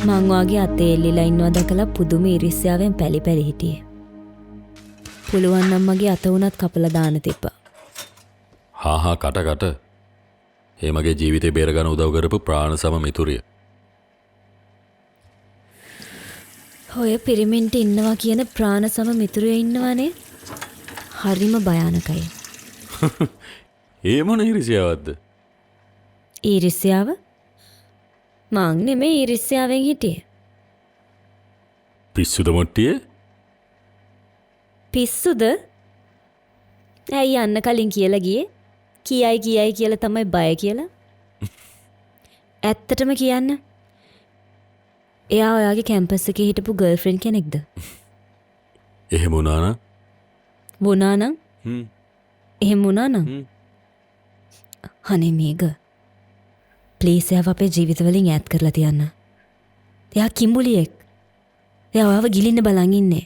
මං වාගේ අතේ එල්ලිලා ඉන්නවා දැකලා පුදුම ඉරිස්යාවෙන් පැලි පැලි හිටියේ. පුළුවන් නම් මගේ අත උනත් කපලා දාන්න තිබ්බා. හා කට. ඒ මගේ ජීවිතේ බේරගන්න උදව් කරපු ප්‍රාණසම මිතුරිය. ඔය පිරිමින්ට ඉන්නවා කියන ප්‍රාණසම මිතුරිය ඉන්නවනේ. හරිම භයානකයි. ඒ මොන ඉරිසියාවක්ද? ඊරිස්යාව? මං නෙමෙයි ඊරිස්යාවෙන් හිටියේ. පිස්සුද මොට්ටියේ? පිස්සුද? ඇයි යන්න කලින් කියලා ගියේ? කියයි කියලා තමයි බය කියලා. ඇත්තටම කියන්න. එයා ඔයාගේ කැම්පස් එකේ හිටපු ගර්ල්ෆ්‍රෙන්ඩ් කෙනෙක්ද? එහෙම වුණා නම්? වුණා නම්? එහෙම වුණා නම්? අනේ මේක. ප්ලීස් එයාව අපේ ජීවිතවලින් ඈත් කරලා තියන්න. එයා කිඹුලියෙක්. එයා ඔයාව ගිලින්න බලන් ඉන්නේ.